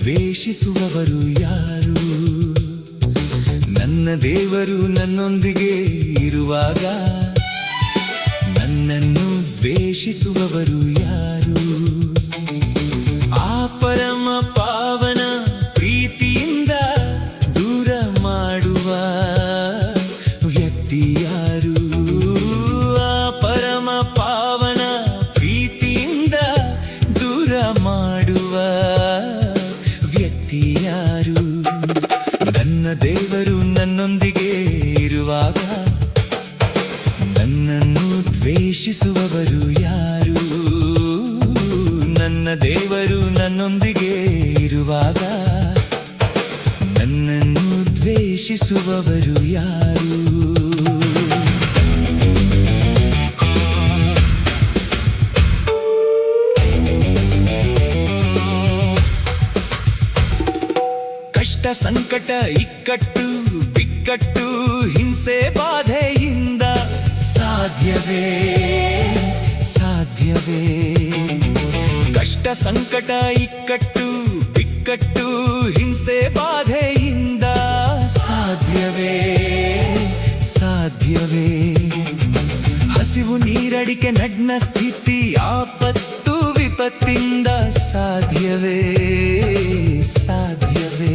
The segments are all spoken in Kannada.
ದ್ವೇಷಿಸುವವರು ಯಾರು? ನನ್ನ ದೇವರು ನನ್ನೊಂದಿಗೆ ಇರುವಾಗ ನನ್ನನ್ನು ದ್ವೇಷಿಸುವವರು ಯಾರು? ಆ ಪರಮ ಪಾವನ ಪ್ರೀತಿಯಿಂದ ದೂರ ಮಾಡುವ ವ್ಯಕ್ತಿ ಯಾರು? ಆ ಪರಮ ಪಾವನ ಪ್ರೀತಿಯಿಂದ ದೂರ ಮಾಡುವ ವ್ಯಕ್ತಿ ಯಾರು? ನನ್ನ ದೇವರು ನನ್ನೊಂದಿಗೆ ಇರುವಾಗ ನನ್ನನ್ನು ದ್ವೇಷಿಸುವವರು ಯಾರು? ನನ್ನ ದೇವರು ನನ್ನೊಂದಿಗೆ ಇರುವಾಗ ನನ್ನನ್ನು ದ್ವೇಷಿಸುವವರು ಯಾರು? ಕಷ್ಟ ಸಂಕಟ ಇಕ್ಕಟ್ಟು ಬಿಕ್ಕಟ್ಟು ಹಿಂಸೆ ಬಾಧೆಯಿಂದ ಸಾಧ್ಯವೇ ಸಾಧ್ಯವೇ? ಕಷ್ಟ ಸಂಕಟ ಇಕ್ಕಟ್ಟು ಬಿಕ್ಕಟ್ಟು ಹಿಂಸೆ ಬಾಧೆಯಿಂದ ಸಾಧ್ಯವೇ ಸಾಧ್ಯವೇ? ಹಸಿವು ನೀರಡಿಕೆ ನಗ್ನ ಸ್ಥಿತಿ ಆಪತ್ತು ವಿಪತ್ತಿಂದ ಸಾಧ್ಯವೇ ಸಾಧ್ಯವೇ?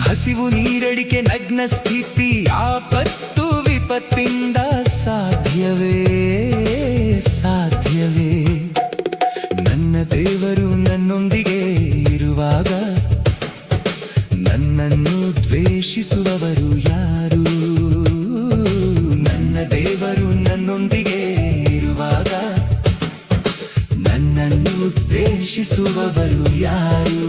ಹಸಿವು ನೀರಡಿಕೆ ನಗ್ನ ಸ್ಥಿತಿ ಆಪತ್ತು ವಿಪತ್ತಿಂದ ಸಾಧ್ಯವೇ ಸಾಧ್ಯವೇ? ನನ್ನ ದೇವರು ನನ್ನೊಂದಿಗೆ ಇರುವಾಗ ನನ್ನನ್ನು ದ್ವೇಷಿಸುವವರು ಯಾರು? ನನ್ನ ದೇವರು ನನ್ನೊಂದಿಗೆ ಇರುವಾಗ ನನ್ನನ್ನು ದ್ವೇಷಿಸುವವರು ಯಾರು?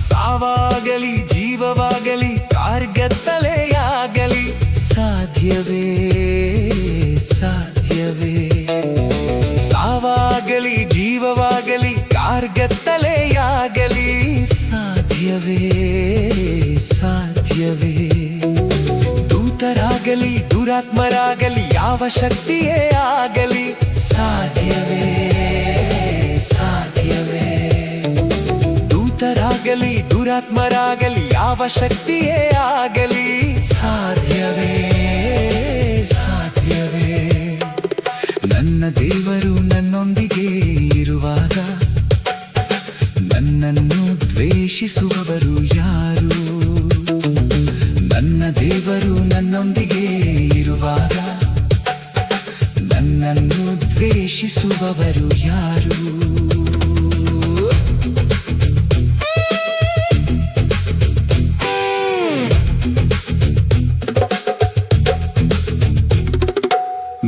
ಸಾವಾಗಲಿ ಜೀವವಾಗಲಿ ಕಾರ್ಗತ್ತಲೆಯಾಗಲಿ ಸಾಧ್ಯವೇ ಸಾಧ್ಯವೇ? ಸಾವಾಗಲಿ ಜೀವವಾಗಲಿ ಕಾರ್ಗತ್ತಲೆಯಾಗಲಿ ಸಾಧ್ಯವೇ ಸಾಧ್ಯವೇ? ದೂತರಾಗಲಿ ದುರಾತ್ಮರಾಗಲಿ ಯಾವ ಶಕ್ತಿಯೇ ಆಗಲಿ ಸಾಧ್ಯವೇ ಸಾಧ್ಯವೇ? ದೂತರಾಗಲಿ ದುರಾತ್ಮರಾಗಲಿ ಯಾವ ಶಕ್ತಿಯೇ ಆಗಲಿ ಸಾಧ್ಯವೇ ಸಾಧ್ಯವೇ? ನನ್ನ ದೇವರು ನನ್ನೊಂದಿಗೆ ಇರುವಾಗ ನನ್ನನ್ನು ದ್ವೇಷಿಸುವವರು ಯಾರು? ನನ್ನ ದೇವರು ನನ್ನೊಂದಿಗೆ ಇರುವಾಗ ನನ್ನನ್ನು ದ್ವೇಷಿಸುವವರು ಯಾರು?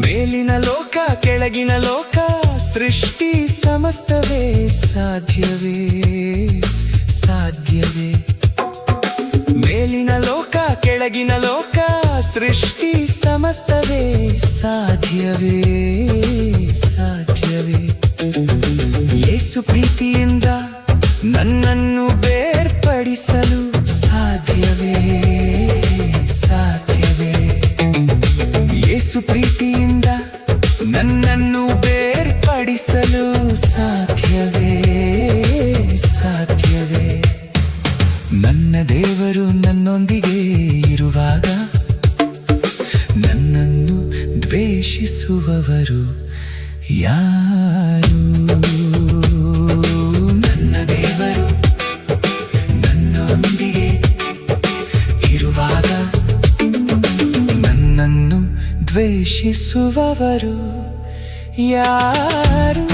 ಮೇಲಿನ ಲೋಕ ಕೆಳಗಿನ ಲೋಕ ಸೃಷ್ಟಿ ಸಮಸ್ತವೇ ಸಾಧ್ಯವೇ ಸಾಧ್ಯವೇ? ಮೇಲಿನ ಲೋಕ ಕೆಳಗಿನ ಲೋಕ ಸೃಷ್ಟಿ ಸಮಸ್ತವೇ ಸಾಧ್ಯವೇ ಸಾಧ್ಯವೇ? ಯೇಸು ಪ್ರೀತಿಯಿಂದ ನನ್ನನ್ನು ಬೇರ್ಪಡಿಸಲು ಸಾಧ್ಯವೇ ಸಾಧ್ಯವೇ? ಯೇಸು ಪ್ರೀತಿಯಿಂದ ನನ್ನನ್ನು ಬೇರ್ಪಡಿಸಲು ಸಾಧ್ಯವೇ ಸಾಧ್ಯವೇ? ನನ್ನ ದೇವರು ನನ್ನೊಂದಿಗೆ ಇರುವಾಗ ನನ್ನನ್ನು ದ್ವೇಷಿಸುವವರು ಯಾರು? ನನ್ನ ದೇವರು ನನ್ನೊಂದಿಗೆ ಇರುವಾಗ ನನ್ನನ್ನು ದ್ವೇಷಿಸುವವರು ಯಾರು?